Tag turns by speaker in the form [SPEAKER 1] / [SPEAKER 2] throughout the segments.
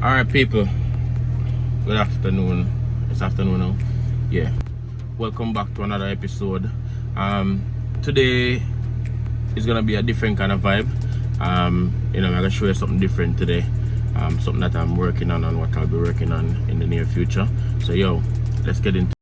[SPEAKER 1] Alright people, good afternoon. It's afternoon now. Yeah. Welcome back to another episode. Today is gonna be a different kind of vibe. I'm gonna show you something different today. Something that I'm working on and what I'll be working on in the near future. So yo, let's get into.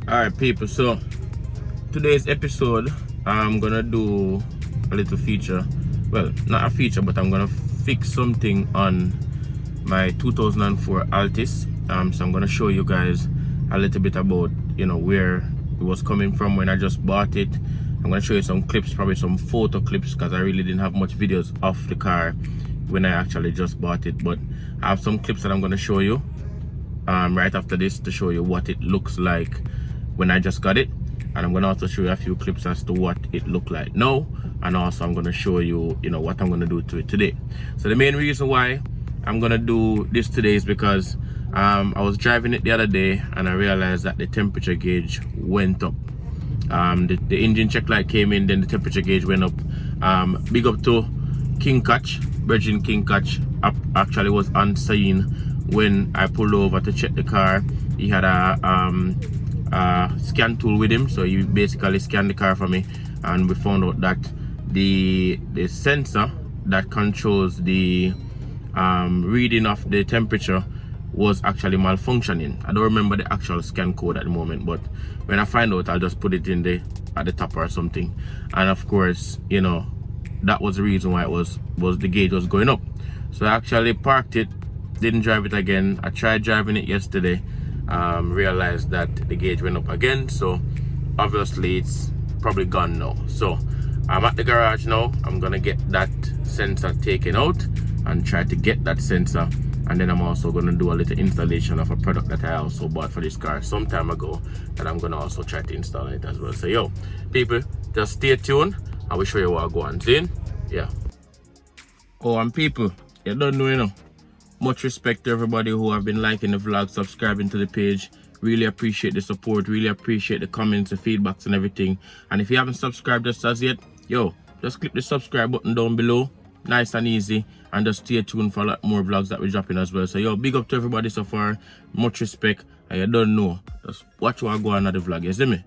[SPEAKER 1] Alright people, so today's episode I'm gonna do a little feature. Well, not a feature, but I'm gonna fix something on my 2004 Altis. So I'm gonna show you guys a little bit about where it was coming from when I just bought it. I'm gonna show you some clips, probably some photo clips, because I really didn't have much videos of the car when I actually just bought it, but I have some clips that I'm gonna show you right after this to show you what it looks like when I just got it, and I'm gonna also show you a few clips as to what it looked like now, and also I'm gonna show you what I'm gonna do to it today. So the main reason why I'm gonna do this today is because I was driving it the other day and I realized that the temperature gauge went up. The engine check light came in, then the temperature gauge went up. Big up to King Catch, Virgin King Catch actually was on scene when I pulled over to check the car. He had a scan tool with him, so he basically scanned the car for me, and we found out that the sensor that controls the reading of the temperature was actually malfunctioning. I don't remember the actual scan code at the moment, but when I find out, I'll just put it in at the top or something. And of course, that was the reason why it was the gauge was going up. So I actually parked it, didn't drive it again. I tried driving it yesterday, realized that the gauge went up again, so obviously it's probably gone now. So I'm at the garage now. I'm gonna get that sensor taken out and try to get that sensor, and then I'm also gonna do a little installation of a product that I also bought for this car some time ago that I'm gonna also try to install it as well. So yo people, just stay tuned. I will show you what I go on. See? Yeah. Oh, and people, you don't know, much respect to everybody who have been liking the vlog, subscribing to the page. Really appreciate the support, really appreciate the comments, the feedbacks and everything. And if you haven't subscribed just as yet, yo, just click the subscribe button down below. Nice and easy, and just stay tuned for a lot more vlogs that we're dropping as well. So yo, big up to everybody so far, much respect, and you don't know, just watch what I go on at the vlog, you see me?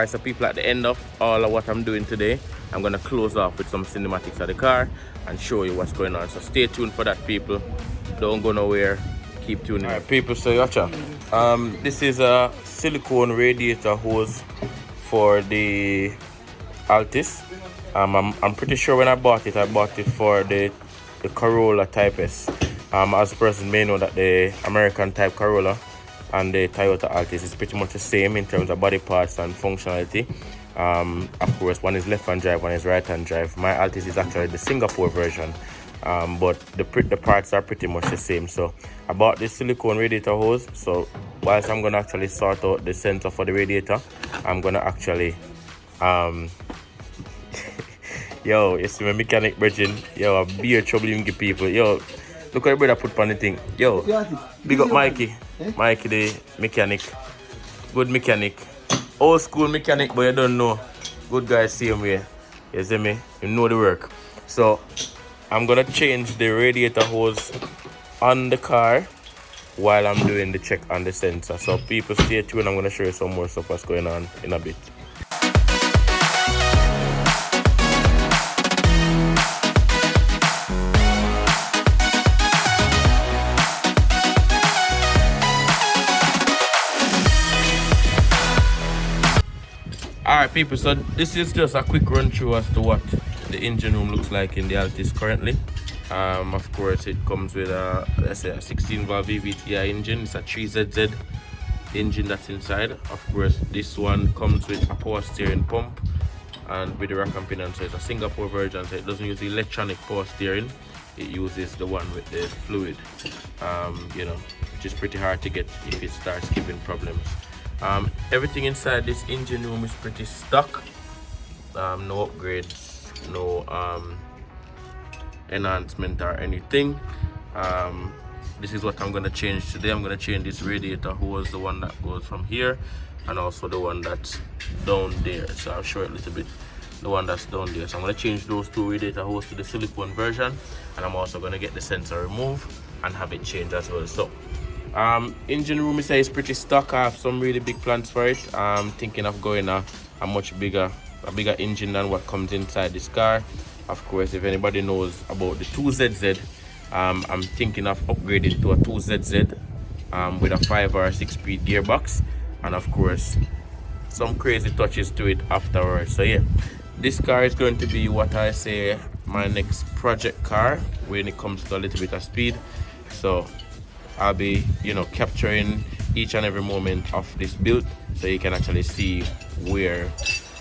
[SPEAKER 1] Alright, so people, at the end of all of what I'm doing today, I'm gonna close off with some cinematics of the car and show you what's going on. So stay tuned for that, people. Don't go nowhere. Keep tuning in. Alright, people, so gotcha. This is a silicone radiator hose for the Altis. I'm pretty sure when I bought it for the Corolla Type S. As the person may know that the American type Corolla and the Toyota Altis is pretty much the same in terms of body parts and functionality. Of course, one is left-hand drive, one is right-hand drive. My Altis is actually the Singapore version, but the parts are pretty much the same. So I bought this silicone radiator hose. So whilst I'm gonna actually sort out the sensor for the radiator, I'm gonna actually yo, you see my mechanic bridging, yo, a beer trouble you give people. Yo, look what the brother put on the thing. Yo, big up Mikey. Mikey the mechanic. Good mechanic. Old school mechanic, but you don't know. Good guy, same way. You see me? You know the work. So I'm gonna change the radiator hose on the car while I'm doing the check on the sensor. So people stay tuned. I'm gonna show you some more stuff what's going on in a bit. Alright, people, so this is just a quick run through as to what the engine room looks like in the Altis currently. Of course, it comes with a, let's say, a 16 valve VVTi engine. It's a 3ZZ engine that's inside. Of course, this one comes with a power steering pump and with the rack and pinion. So it's a Singapore version, so it doesn't use the electronic power steering. It uses the one with the fluid, you know, which is pretty hard to get if it starts giving problems. Everything inside this engine room is pretty stock. No upgrades, no enhancement or anything. This is what I'm gonna change today. I'm gonna change this radiator hose, the one that goes from here, and also the one that's down there. So I'll show it a little bit, the one that's down there. So I'm gonna change those two radiator hoses to the silicone version, and I'm also gonna get the sensor removed and have it changed as well. So engine room is pretty stock. I have some really big plans for it. I'm thinking of going a bigger engine than what comes inside this car. Of course, if anybody knows about the 2ZZ, I'm thinking of upgrading to a 2ZZ with a 5 or 6 speed gearbox, and of course some crazy touches to it afterwards. So yeah, this car is going to be what I say my next project car when it comes to a little bit of speed. So I'll be, you know, capturing each and every moment of this build so you can actually see where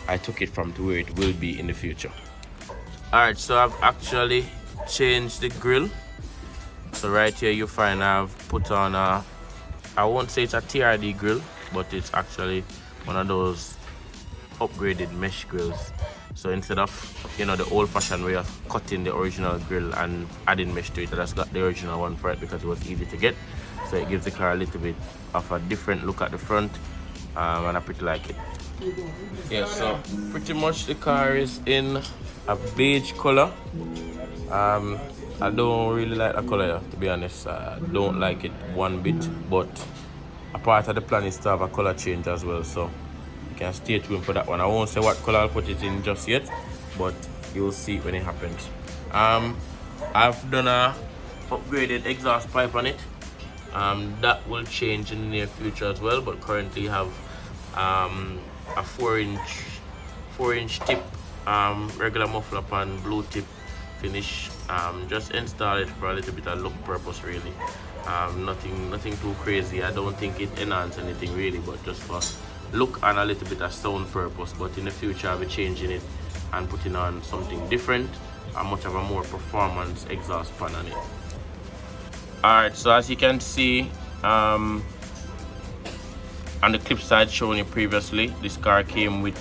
[SPEAKER 1] I took it from to where it will be in the future. Alright, so I've actually changed the grill. So right here you find I've put on a, I won't say it's a TRD grill, but it's actually one of those upgraded mesh grills. So instead of, you know, the old-fashioned way of cutting the original grill and adding mesh to it, I just got the original one for it because it was easy to get. So it gives the car a little bit of a different look at the front, and I pretty like it. Yeah, so pretty much the car is in a beige color. I don't really like the color, to be honest. I don't like it one bit, but a part of the plan is to have a color change as well. So can stay tuned for that one. I won't say what color I'll put it in just yet, but you'll see it when it happens. I've done a upgraded exhaust pipe on it. That will change in the near future as well, but currently have a 4-inch tip regular muffler pan, blue tip finish. Just install it for a little bit of look purpose really. Nothing too crazy. I don't think it enhances anything really, but just for look and a little bit of sound purpose. But in the future I'll be changing it and putting on something different and much of a more performance exhaust pan on it. Alright, so as you can see on the clip side shown you previously, this car came with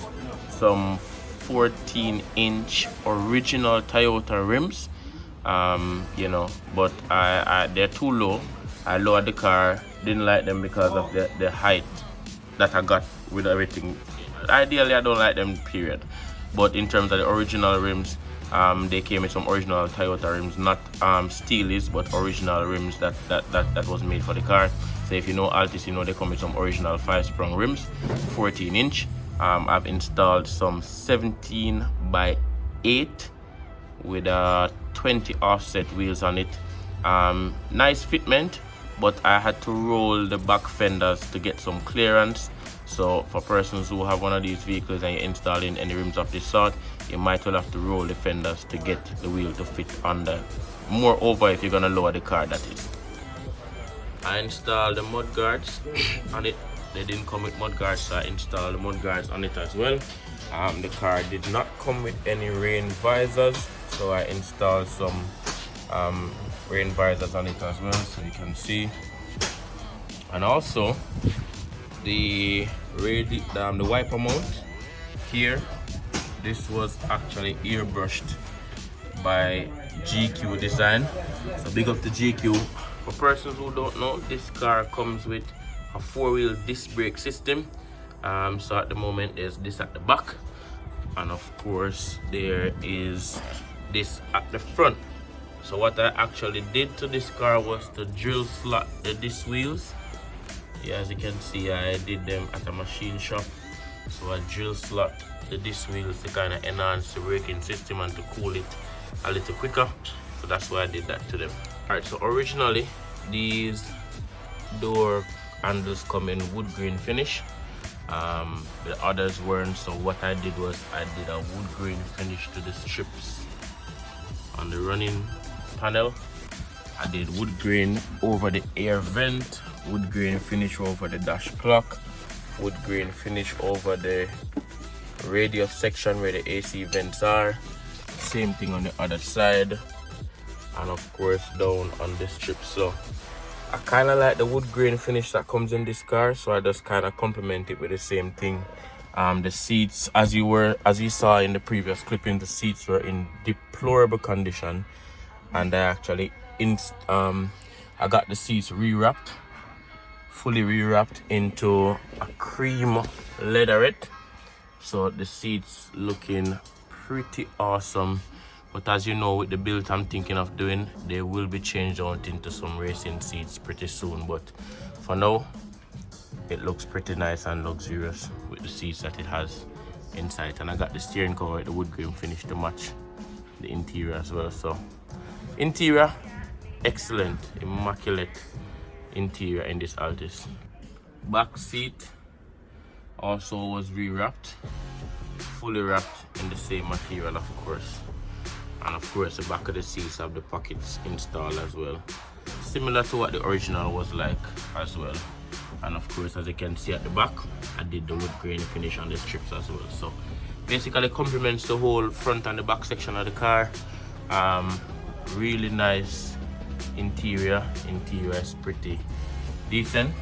[SPEAKER 1] some 14-inch original Toyota rims, you know, but they're too low. I lowered the car, didn't like them because of the height that I got with everything. Ideally I don't like them, period. But in terms of the original rims, they came with some original Toyota rims, not steelies, but original rims that was made for the car. So if you know Altis, you know they come with some original 5-sprung rims, 14-inch. I've installed some 17 by 8 with 20 offset wheels on it. Nice fitment, but I had to roll the back fenders to get some clearance. So for persons who have one of these vehicles and you're installing any rims of this sort, you might well have to roll the fenders to get the wheel to fit under. Moreover, if you're gonna lower the car, that is. I installed the mud guards on it. They didn't come with mud guards, so I installed the mud guards on it as well. The car did not come with any rain visors, so I installed some rain visors on it as well, so you can see. And also the wiper mount here, this was actually airbrushed by GQ Design, so big up to GQ. For persons who don't know, this car comes with a 4-wheel disc brake system. So at the moment there's this at the back, and of course there is this at the front. So what I actually did to this car was to drill slot the disc wheels. Yeah, as you can see, I did them at a machine shop. So I drill slot the disc wheels to kind of enhance the braking system and to cool it a little quicker. So that's why I did that to them. Alright, so originally these door handles come in wood grain finish. The others weren't, so what I did was I did a wood grain finish to the strips on the running panel. I did wood grain over the air vent, wood grain finish over the dash clock, wood grain finish over the radio section where the AC vents are. Same thing on the other side, and of course down on the strip. So I kind of like the wood grain finish that comes in this car, so I just kind of complement it with the same thing. The seats, as you saw in the previous clipping, the seats were in deplorable condition, and I actually I got the seats rewrapped, fully rewrapped into a cream leatherette. So the seats looking pretty awesome. But as you know, with the build I'm thinking of doing, they will be changed out into some racing seats pretty soon. But for now, it looks pretty nice and luxurious with the seats that it has inside. And I got the steering cover with the wood grain finish to match the interior as well. So interior, excellent, immaculate interior in this Altis. Back seat also was rewrapped, fully wrapped in the same material, of course. And of course the back of the seats have the pockets installed as well, similar to what the original was like as well. And of course, as you can see at the back, I did the wood grain finish on the strips as well. So basically complements the whole front and the back section of the car. Really nice interior is pretty decent.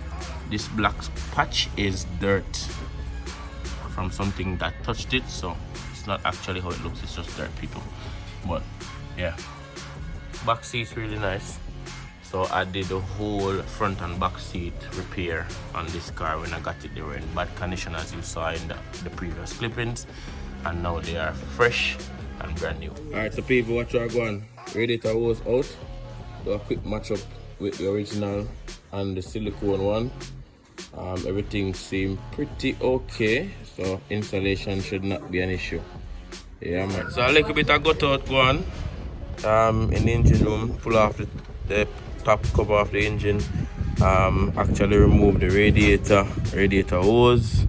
[SPEAKER 1] This black patch is dirt from something that touched it, so it's not actually how it looks, it's just dirt, people. But yeah, back seat's really nice. So I did the whole front and back seat repair on this car. When I got it, they were in bad condition, as you saw in the previous clippings, and now they are fresh and brand new. Alright, so people, what you are going, radiator was out. Do a quick match up with the original and the silicone one. Everything seemed pretty okay, so installation should not be an issue. Yeah, man. So a little bit of gut out going in the engine room. Pull off the top cover of the engine. Actually remove the radiator hose,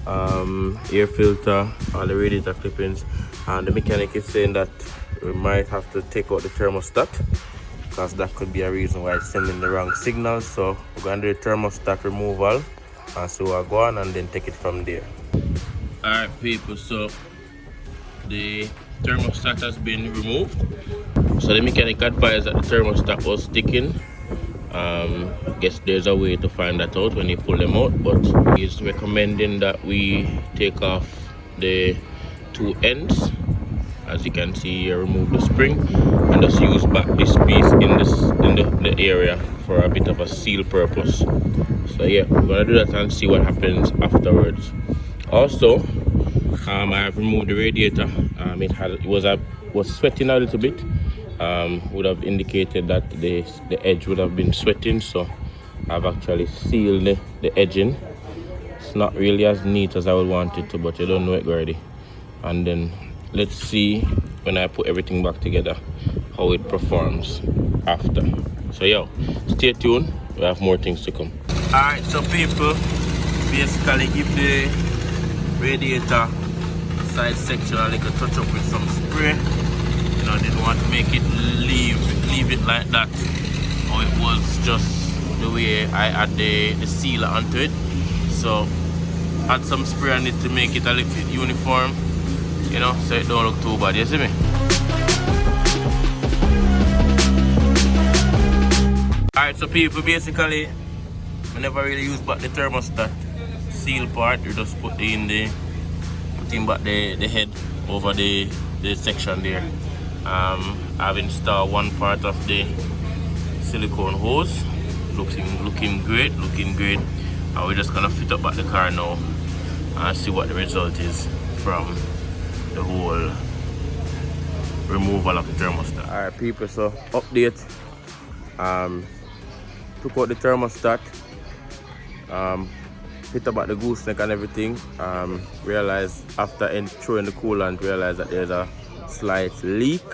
[SPEAKER 1] air filter, all the radiator clippings. And the mechanic is saying that we might have to take out the thermostat, because that could be a reason why it's sending the wrong signal. So we're going to do the thermostat removal and so we'll go on and then take it from there. Alright people, so the thermostat has been removed. So the mechanic advised that the thermostat was sticking. Guess there's a way to find that out when you pull them out, but he's recommending that we take off the two ends. As you can see here, remove the spring and just use back this piece in the area for a bit of a seal purpose. So yeah, we're gonna do that and see what happens afterwards. Also, I have removed the radiator. It was sweating a little bit. Would have indicated that the edge would have been sweating, so I've actually sealed the edging. it's not really as neat as I would want it to, but you don't know it already. And then let's see when I put everything back together how it performs after. So yo, stay tuned, we have more things to come. Alright, so people, basically give the radiator side section a little touch up with some spray. You know, didn't want to make it leave it like that, or it was just the way I add the sealer onto it. So add some spray on it to make it a little bit uniform, you know, so it don't look too bad. You see me? Alright, so people, basically I never really use but the thermostat seal part. You just put in back the head over the section there. I've installed one part of the silicone hose. Looking great. And we're just gonna fit up back the car now and see what the result is from the whole removal of the thermostat. Alright people, so update. Took out the thermostat, fit up the gooseneck and everything. Realized after throwing the coolant, realized that there's a slight leak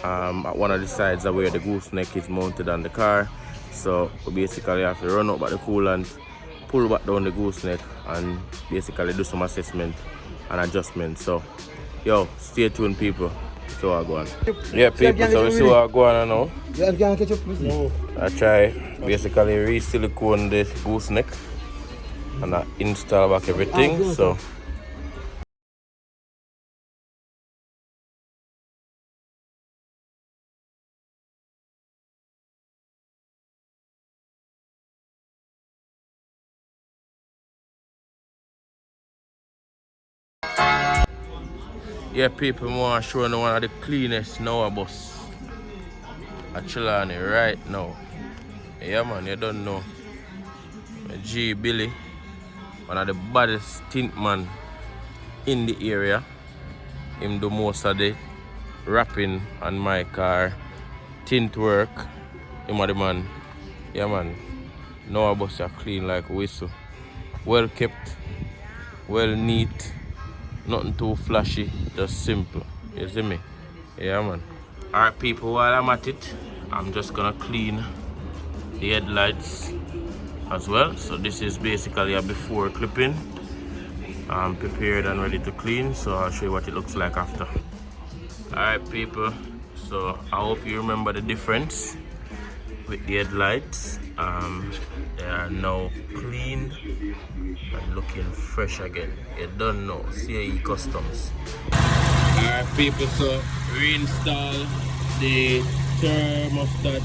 [SPEAKER 1] at one of the sides of where the gooseneck is mounted on the car. So we basically have to run out back the coolant, pull back down the gooseneck, and basically do some assessment and adjustment. So yo, stay tuned people. So I go on. Yeah people, so we see what I go on now.
[SPEAKER 2] Yeah, can catch up please? No.
[SPEAKER 1] I try basically re-silicone the gooseneck and I install back everything. So yeah people, I want to show you one of the cleanest now bus at Trelawny right now. Yeah man, you don't know. G Billy, one of the baddest tint man in the area. Him do most of the wrapping on my car, tint work. Him are the man. Yeah man, now our bus are clean like a whistle. Well kept, well neat, nothing too flashy, just simple. You see me? Yeah man. Alright people, while I'm at it, I'm just gonna clean the headlights as well. So this is basically a before clipping. I'm prepared and ready to clean, so I'll show you what it looks like after. Alright people, so I hope you remember the difference with the headlights. They are now clean and looking fresh again. You don't know, CAE Customs. Alright people, so reinstall the thermostat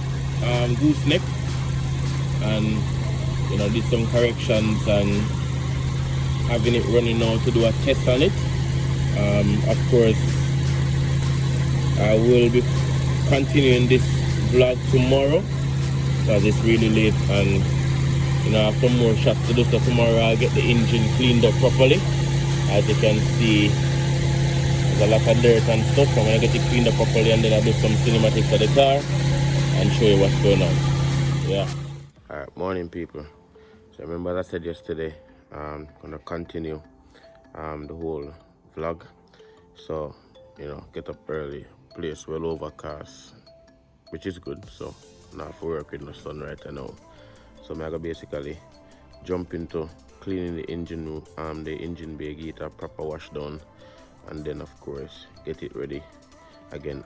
[SPEAKER 1] gooseneck and you know, did some corrections and having it running now to do a test on it. Of course, I will be continuing this vlog tomorrow because it's really late and you know I have some more shots to do. So tomorrow I'll get the engine cleaned up properly. As you can see, there's a lot of dirt and stuff. I'm gonna get it cleaned up properly and then I'll do some cinematics of the car and show you what's going on. Yeah. Alright, morning people. So remember as I said yesterday, I'm gonna continue the whole vlog. So you know, get up early, place well overcast, which is good. So now for work with the sun right now. So I'm gonna basically jump into cleaning the engine bay, get it a proper wash down, and then of course get it ready again.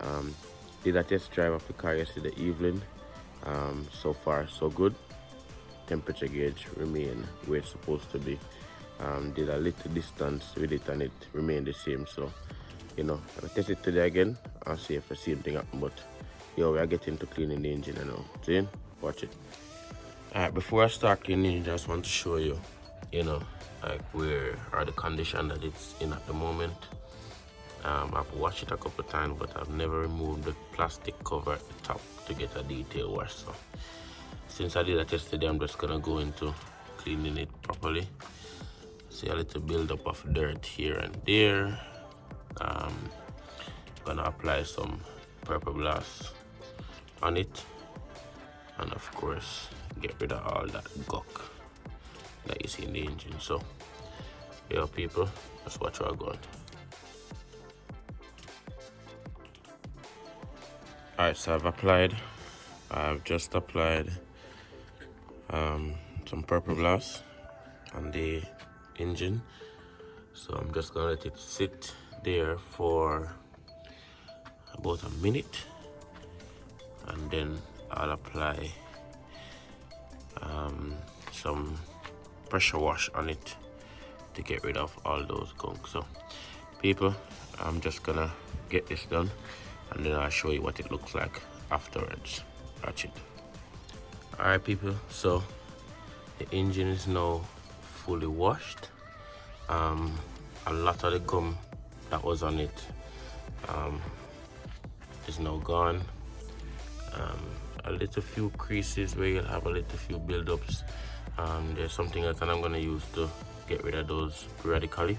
[SPEAKER 1] Did a test drive of the car yesterday evening. So far so good. Temperature gauge remain where it's supposed to be. Did a little distance with it and it remained the same. So you know, I'll test it today again and see if the same thing happen. But yo, we are getting to cleaning the engine now. See? Watch it. Alright, before I start cleaning the engine, I just want to show you, you know, like where are the condition that it's in at the moment. I've washed it a couple of times, but I've never removed the plastic cover at the top to get a detail wash. So since I did a test today, I'm just gonna go into cleaning it properly. See a little buildup of dirt here and there. Gonna apply some purple glass on it, and of course get rid of all that gunk that you see in the engine. So yeah, people, that's what you're going. Alright, so I've just applied some purple glass on the engine, so I'm just gonna let it sit there for about a minute, and then I'll apply some pressure wash on it to get rid of all those gunk. So people, I'm just gonna get this done, and then I'll show you what it looks like afterwards. Watch it. Alright people, so the engine is now fully washed. A lot of the gum that was on it is now gone. A little few creases where you'll have a little few build-ups. There's something else that I'm gonna use to get rid of those radically,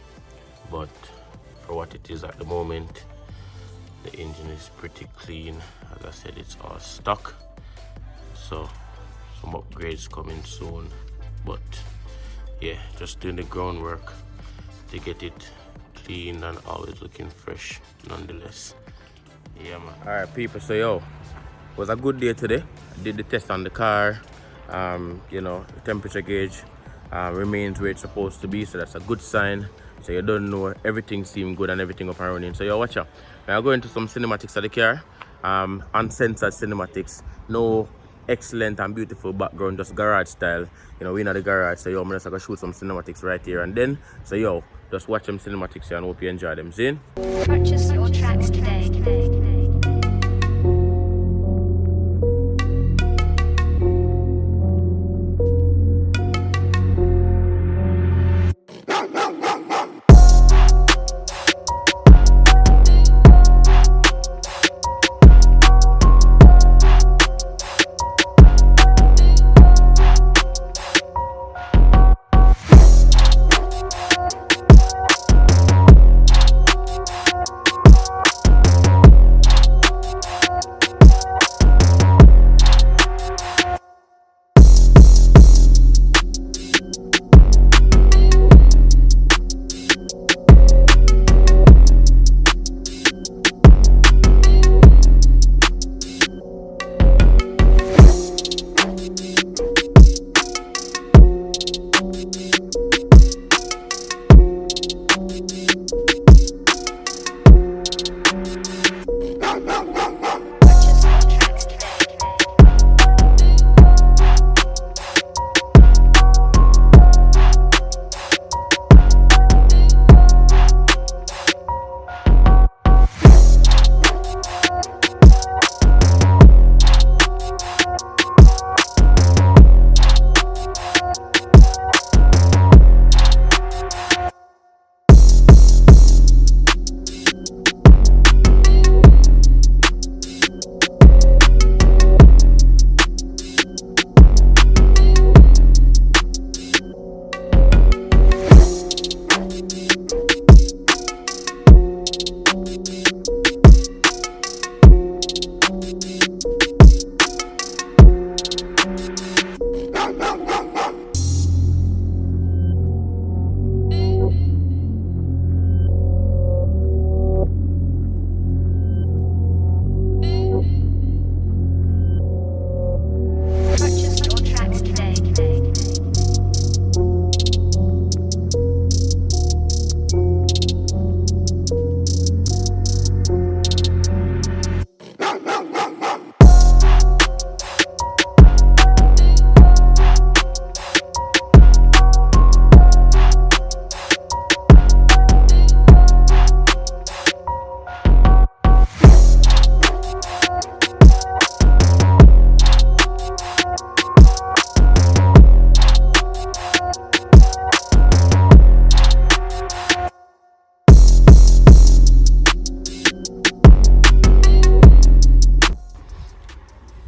[SPEAKER 1] but for what it is at the moment, the engine is pretty clean. As I said, it's all stock, so some upgrades coming soon, but yeah, just doing the groundwork to get it clean and always looking fresh nonetheless. Yeah man. All right people, so yo, it was a good day today. I did the test on the car. You know, the temperature gauge remains where it's supposed to be, so that's a good sign. So you don't know, everything seemed good and everything up and running. So yo, watch out. Now I'll go into some cinematics of the car. Uncensored cinematics, no excellent and beautiful background, just garage style. You know, we're in the garage, so yo, I'm just gonna shoot some cinematics right here and then. So yo, just watch them cinematics here and hope you enjoy them. See?
[SPEAKER 2] Purchase your tracks today.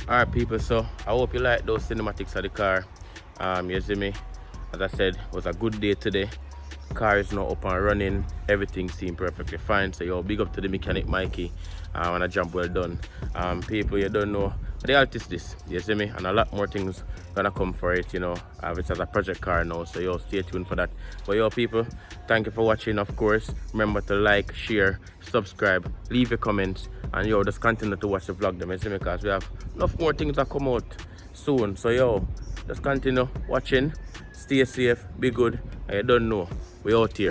[SPEAKER 1] Alright people, so I hope you like those cinematics of the car. You see me, as I said, it was a good day today. car is now up and running. Everything seemed perfectly fine. So yo, big up to the mechanic Mikey on a job well done. People, you don't know the Altis this, you see me, and a lot more things gonna come for it, you know. It's as a project car now, so yo, stay tuned for that. But yo, people, thank you for watching. Of course, remember to like, share, subscribe, leave your comments, and yo, just continue to watch the vlog them, you see me, because we have enough more things that come out soon. So yo, just continue watching, stay safe, be good, and you don't know, we out here.